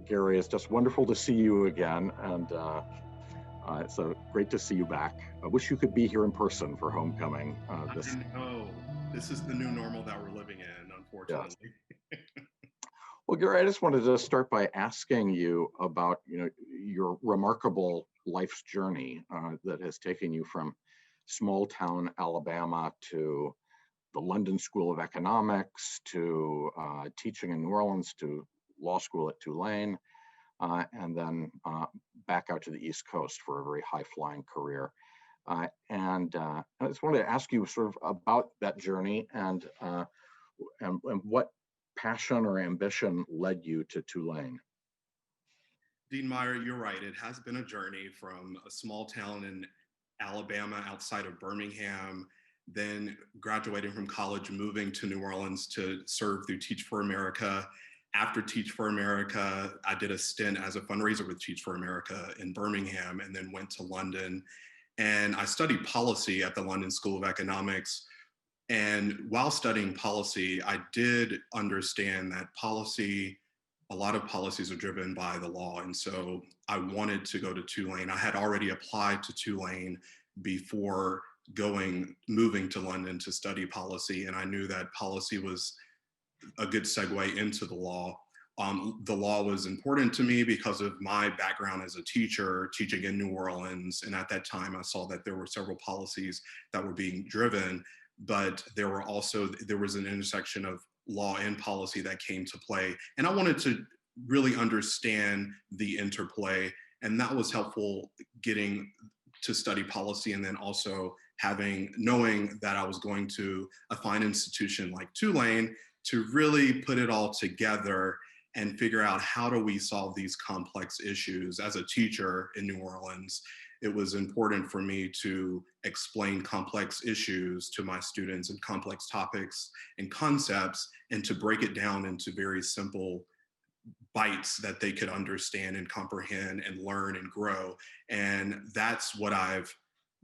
Gary, it's just wonderful to see you again, and so great to see you back. I wish you could be here in person for homecoming. I know. This is the new normal that we're living in, Yes. unfortunately. Well, Gary, I just wanted to start by asking you about your remarkable life's journey that has taken you from small town Alabama to the London School of Economics to teaching in New Orleans to law school at Tulane, and then back out to the East Coast for a very high-flying career. And I just wanted to ask you sort of about that journey and what passion or ambition led you to Tulane. Dean Meyer, you're right. It has been a journey from a small town in Alabama outside of Birmingham, then graduating from college, moving to New Orleans to serve through Teach for America. After Teach for America, I did a stint as a fundraiser with Teach for America in Birmingham and then went to London. And I studied policy at the London School of Economics. And while studying policy, I did understand that a lot of policies are driven by the law. And so I wanted to go to Tulane. I had already applied to Tulane before moving to London to study policy. And I knew that policy was a good segue into the law. The law was important to me because of my background as a teacher, teaching in New Orleans. And at that time, I saw that there were several policies that were being driven, but there was an intersection of law and policy that came to play. And I wanted to really understand the interplay. And that was helpful getting to study policy and then also knowing that I was going to a fine institution like Tulane to really put it all together and figure out how do we solve these complex issues. As a teacher in New Orleans, it was important for me to explain complex issues to my students and complex topics and concepts and to break it down into very simple bites that they could understand and comprehend and learn and grow. And that's what I've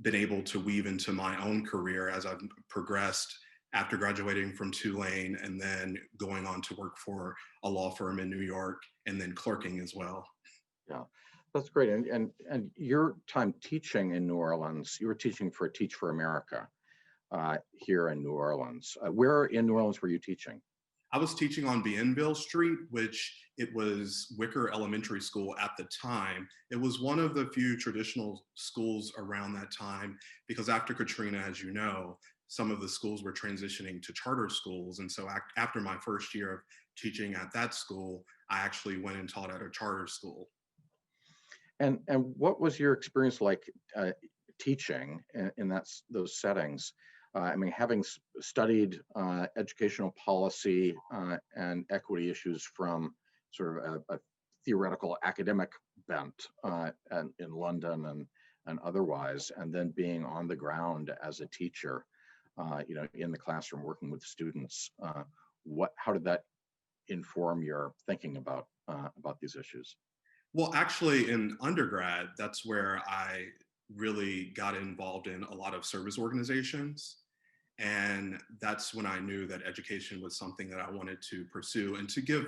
been able to weave into my own career as I've progressed after graduating from Tulane and then going on to work for a law firm in New York and then clerking as well. Yeah, that's great. And your time teaching in New Orleans, you were teaching for Teach for America here in New Orleans. Where in New Orleans were you teaching? I was teaching on Bienville Street, which it was Wicker Elementary School at the time. It was one of the few traditional schools around that time because after Katrina, as you know, some of the schools were transitioning to charter schools. And so after my first year of teaching at that school, I actually went and taught at a charter school. And what was your experience like teaching in those settings? I mean, having studied educational policy and equity issues from sort of a theoretical academic bent and in London and otherwise, and then being on the ground as a teacher, in the classroom working with students, how did that inform your thinking about these issues? Well, actually, in undergrad, that's where I really got involved in a lot of service organizations. And that's when I knew that education was something that I wanted to pursue and to give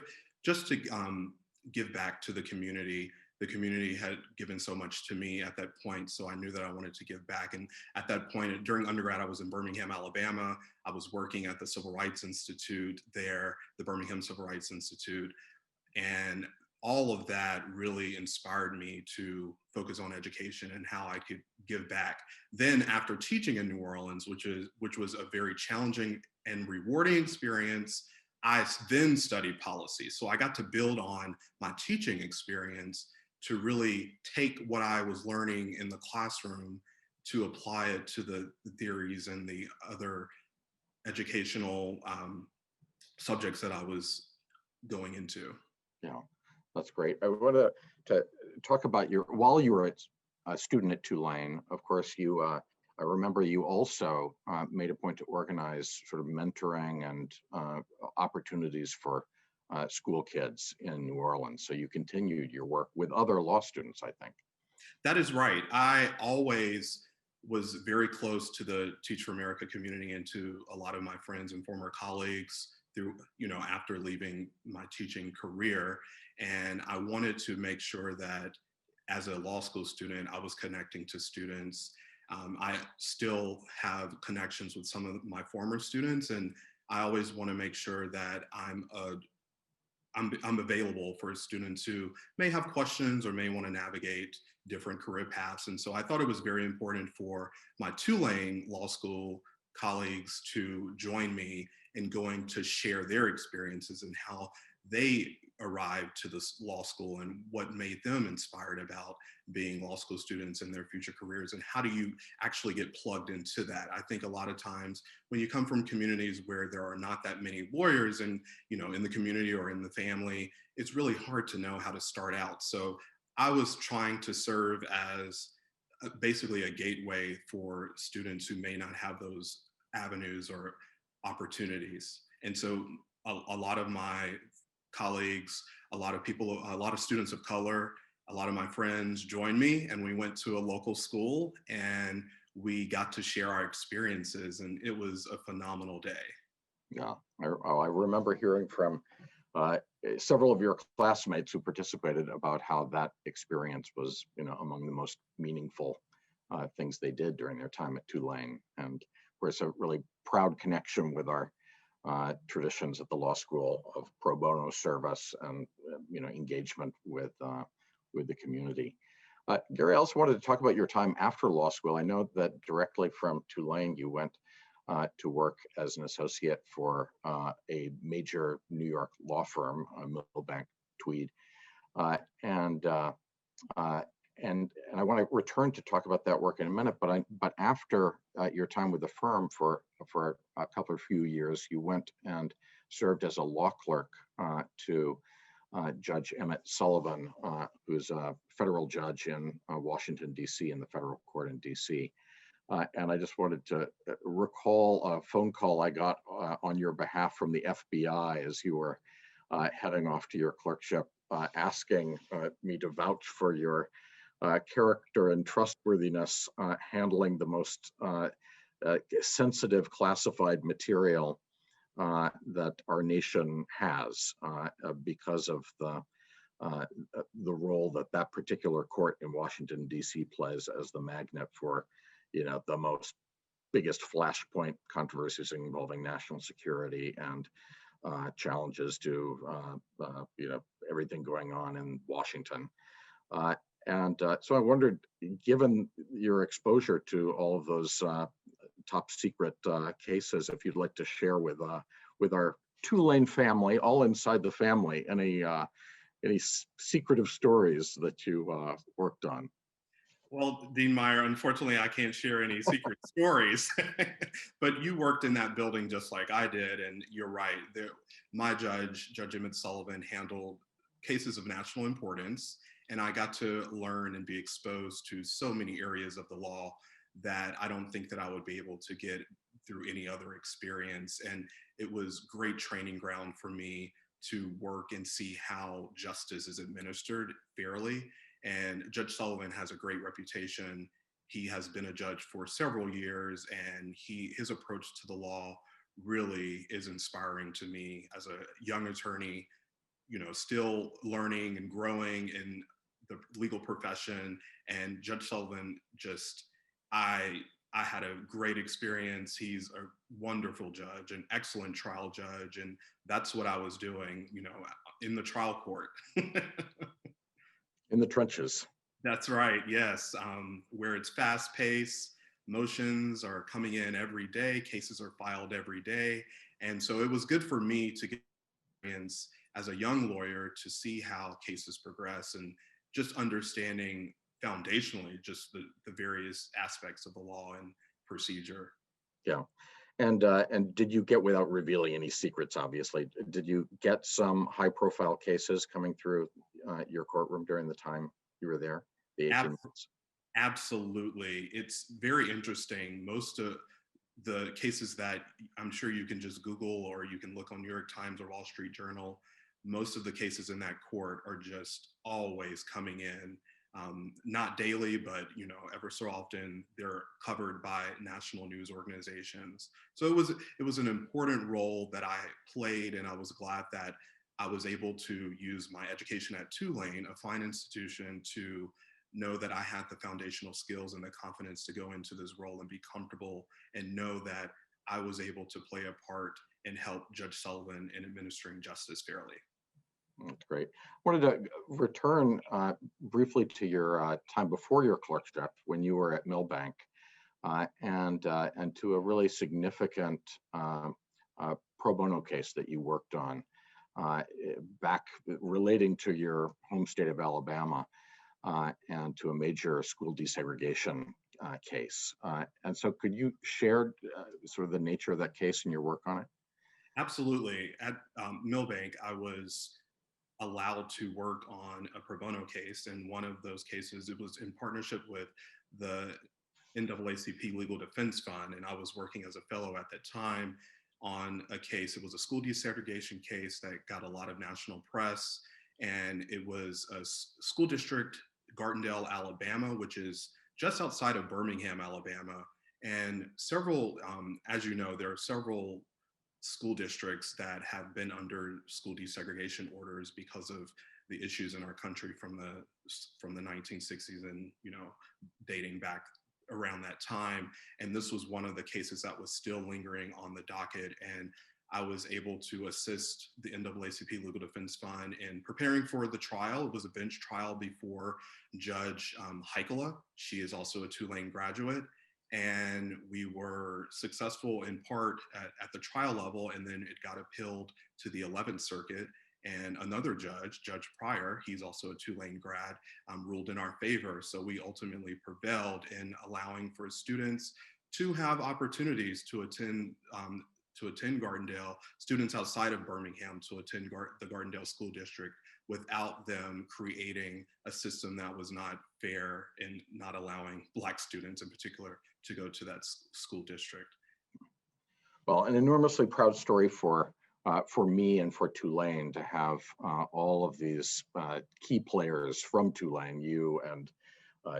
back to the community. The community had given so much to me at that point, so I knew that I wanted to give back. And at that point, during undergrad, I was in Birmingham, Alabama. I was working at the Civil Rights Institute there, the Birmingham Civil Rights Institute. And all of that really inspired me to focus on education and how I could give back. Then after teaching in New Orleans, which was a very challenging and rewarding experience, I then studied policy. So I got to build on my teaching experience to really take what I was learning in the classroom to apply it to the theories and the other educational subjects that I was going into. Yeah, that's great. I wanted to talk about while you were a student at Tulane, of course, I remember you also made a point to organize sort of mentoring and opportunities for school kids in New Orleans. So you continued your work with other law students, I think. That is right. I always was very close to the Teach for America community and to a lot of my friends and former colleagues through, after leaving my teaching career. And I wanted to make sure that as a law school student, I was connecting to students. I still have connections with some of my former students, and I always want to make sure that I'm available for students who may have questions or may want to navigate different career paths. And so I thought it was very important for my Tulane Law School colleagues to join me in going to share their experiences and how they arrived to this law school and what made them inspired about being law school students in their future careers, and how do you actually get plugged into that. I think a lot of times when you come from communities where there are not that many lawyers and in the community or in the family, it's really hard to know how to start out. So I was trying to serve as basically a gateway for students who may not have those avenues or opportunities. And so a lot of my colleagues, a lot of people, a lot of students of color, a lot of my friends joined me, and we went to a local school and we got to share our experiences, and it was a phenomenal day. Yeah, I remember hearing from uh, several of your classmates who participated about how that experience was, among the most meaningful things they did during their time at Tulane. And of course, a really proud connection with our traditions at the law school of pro bono service and engagement with the community. Gary, I also wanted to talk about your time after law school. I know that directly from Tulane, you went to work as an associate for a major New York law firm, Milbank Tweed, uh, and uh, uh, and I want to return to talk about that work in a minute. But after your time with the firm for a couple of few years, you went and served as a law clerk to Judge Emmett Sullivan, who's a federal judge in Washington, D.C., in the federal court in D.C. And I just wanted to recall a phone call I got on your behalf from the FBI as you were heading off to your clerkship, asking me to vouch for your character and trustworthiness handling the most sensitive classified material that our nation has because of the role that particular court in Washington, D.C. plays as the magnet for, the most biggest flashpoint controversies involving national security and challenges to, everything going on in Washington. So I wondered, given your exposure to all of those top secret cases, if you'd like to share with our Tulane family, all inside the family, any secretive stories that you worked on. Well, Dean Meyer, unfortunately, I can't share any secret stories, but you worked in that building just like I did, and you're right. My judge, Judge Emmett Sullivan, handled cases of national importance, and I got to learn and be exposed to so many areas of the law that I don't think that I would be able to get through any other experience. And it was great training ground for me to work and see how justice is administered fairly. And Judge Sullivan has a great reputation. He has been a judge for several years, and his approach to the law really is inspiring to me as a young attorney, still learning and growing in the legal profession. And Judge Sullivan I had a great experience. He's a wonderful judge, an excellent trial judge, and that's what I was doing, in the trial court. In the trenches. That's right. Yes. Where it's fast paced, motions are coming in every day, cases are filed every day. And so it was good for me to get experience as a young lawyer to see how cases progress and just understanding foundationally just the various aspects of the law and procedure. Yeah. And did you get, without revealing any secrets, obviously, did you get some high profile cases coming through your courtroom during the time you were there, the 18 months? Absolutely. It's very interesting. Most of the cases that I'm sure you can just Google or you can look on New York Times or Wall Street Journal, most of the cases in that court are just always coming in not daily, but ever so often they're covered by national news organizations. So it was an important role that I played, and I was glad that I was able to use my education at Tulane, a fine institution, to know that I had the foundational skills and the confidence to go into this role and be comfortable and know that I was able to play a part and help Judge Sullivan in administering justice fairly. That's great. I wanted to return briefly to your time before your clerkship when you were at Milbank, and to a really significant pro bono case that you worked on back relating to your home state of Alabama and to a major school desegregation case. And so could you share sort of the nature of that case and your work on it? Absolutely. At Milbank, I was allowed to work on a pro bono case. And one of those cases, it was in partnership with the NAACP Legal Defense Fund. And I was working as a fellow at that time on a case. It was a school desegregation case that got a lot of national press. And it was a school district, Gardendale, Alabama, which is just outside of Birmingham, Alabama. And several, as you know, there are several school districts that have been under school desegregation orders because of the issues in our country from the 1960s and dating back around that time. And this was one of the cases that was still lingering on the docket, and I was able to assist the NAACP Legal Defense Fund in preparing for the trial. It was a bench trial before Judge Heikkila. She is also a Tulane graduate. And we were successful in part at the trial level, and then it got appealed to the 11th Circuit. And another judge, Judge Pryor, he's also a Tulane grad, ruled in our favor. So we ultimately prevailed in allowing for students to have opportunities to attend Gardendale, students outside of Birmingham to attend the Gardendale School District without them creating a system that was not fair and not allowing Black students in particular to go to that school district. Well, an enormously proud story for me and for Tulane to have all of these key players from Tulane, you and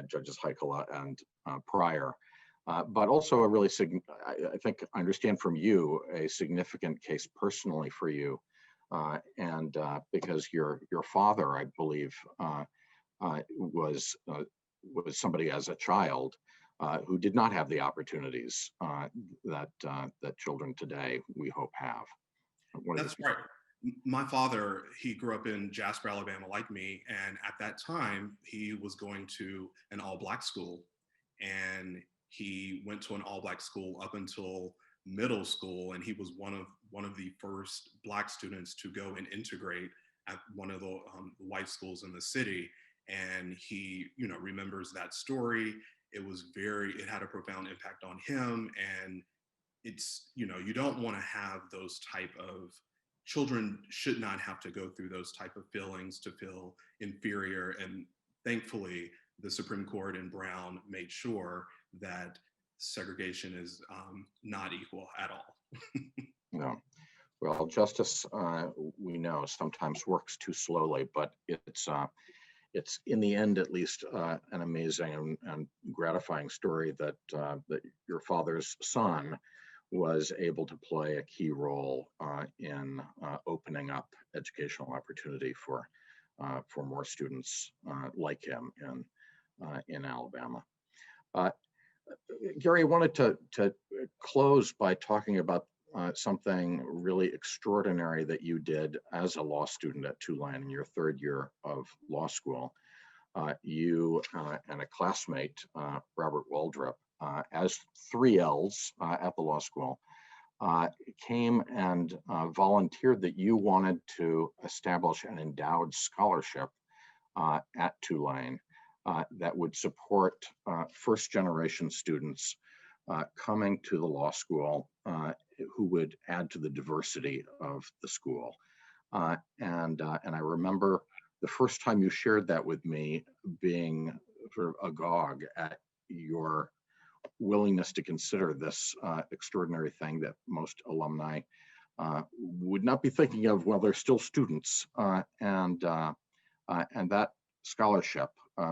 Judges Heikkila and Pryor, but also a really, I think I understand from you, a significant case personally for you, and because your father, I believe, was somebody as a child who did not have the opportunities that children today we hope have. That's right. My father, he grew up in Jasper, Alabama, like me, and at that time he was going to an all-Black school, and he went to an all-Black school up until middle school, and he was one of the first Black students to go and integrate at one of the white schools in the city. And he, remembers that story. It had a profound impact on him. And it's, you don't want to have those type of children should not have to go through those type of feelings to feel inferior. And thankfully, the Supreme Court in Brown made sure that segregation is not equal at all. No. Well, justice, we know, sometimes works too slowly, but it's in the end, at least, an amazing and gratifying story that your father's son was able to play a key role in opening up educational opportunity for more students like him in Alabama. Gary, I wanted to close by talking about something really extraordinary that you did as a law student at Tulane in your third year of law school. You and a classmate, Robert Waldrop, as 3Ls at the law school, came and volunteered that you wanted to establish an endowed scholarship at Tulane that would support first-generation students coming to the law school who would add to the diversity of the school. And I remember the first time you shared that with me being sort of agog at your willingness to consider this extraordinary thing that most alumni would not be thinking of while they're still students. And that scholarship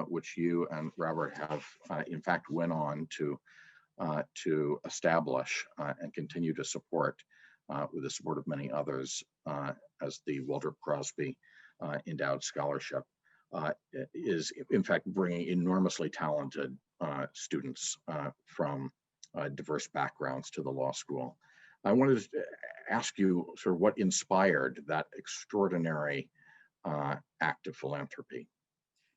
which you and Robert have in fact went on to establish and continue to support with the support of many others as the Walter Crosby Endowed Scholarship is in fact bringing enormously talented students from diverse backgrounds to the law school. I wanted to ask you sort of what inspired that extraordinary act of philanthropy.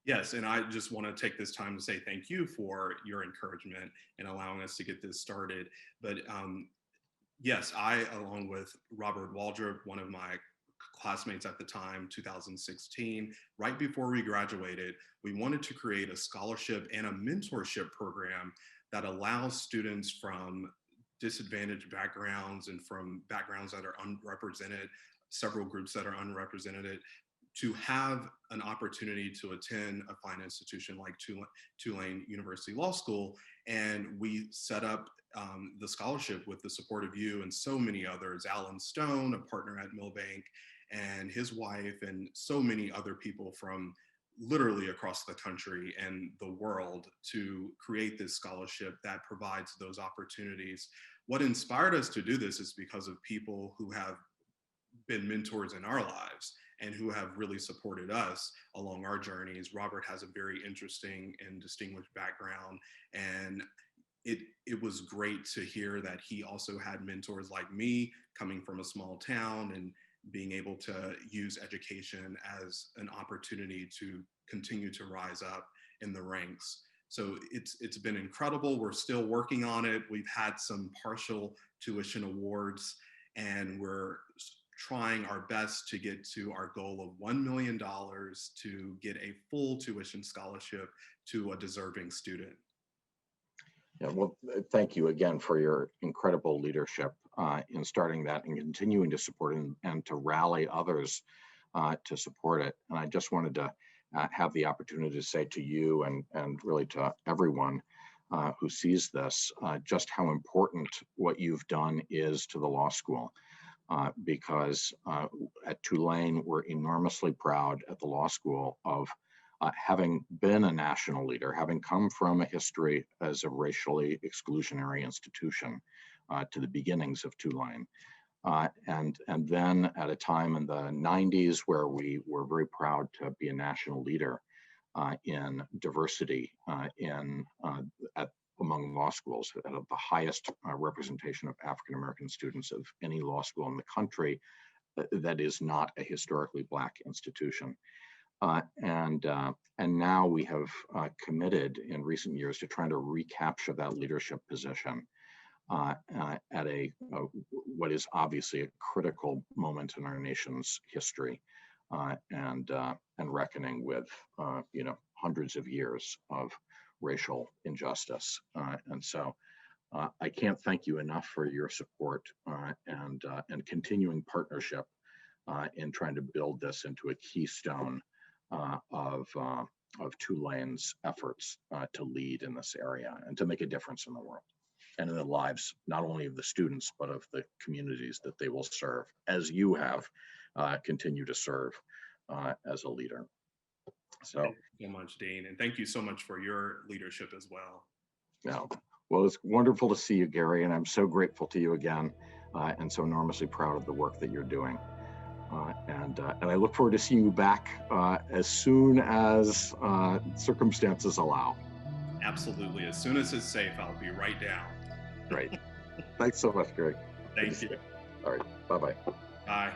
Yes, and I just want to take this time to say thank you for your encouragement and allowing us to get this started. But yes, I, along with Robert Waldrop, one of my classmates at the time, 2016, right before we graduated, we wanted to create a scholarship and a mentorship program that allows students from disadvantaged backgrounds and from backgrounds that are unrepresented, several groups that are unrepresented, to have an opportunity to attend a fine institution like Tulane University Law School. And we set up the scholarship with the support of you and so many others, Alan Stone, a partner at Milbank, and his wife, and so many other people from literally across the country and the world to create this scholarship that provides those opportunities. What inspired us to do this is because of people who have been mentors in our lives and who have really supported us along our journeys. Robert has a very interesting and distinguished background, and it was great to hear that he also had mentors like me coming from a small town and being able to use education as an opportunity to continue to rise up in the ranks. So it's been incredible. We're still working on it. We've had some partial tuition awards, and we're trying our best to get to our goal of $1 million to get a full tuition scholarship to a deserving student. Yeah, well, thank you again for your incredible leadership in starting that and continuing to support and to rally others to support it. And I just wanted to have the opportunity to say to you and really to everyone who sees this, just how important what you've done is to the law school. Because at Tulane, we're enormously proud at the law school of having been a national leader, having come from a history as a racially exclusionary institution to the beginnings of Tulane. And then at a time in the 90s where we were very proud to be a national leader in diversity among law schools, at the highest representation of African-American students of any law school in the country that is not a historically Black institution. And now we have committed in recent years to trying to recapture that leadership position at what is obviously a critical moment in our nation's history, and reckoning with hundreds of years of racial injustice. And so I can't thank you enough for your support and continuing partnership in trying to build this into a keystone of Tulane's efforts to lead in this area and to make a difference in the world and in the lives, not only of the students, but of the communities that they will serve, as you have continued to serve as a leader. So, thank you so much, Dean, and thank you so much for your leadership as well. Yeah, well, it's wonderful to see you, Gary, and I'm so grateful to you again, and so enormously proud of the work that you're doing. And I look forward to seeing you back as soon as circumstances allow. Absolutely. As soon as it's safe, I'll be right down. Great. Thanks so much, Gary. Thank you. All right. Bye-bye. Bye.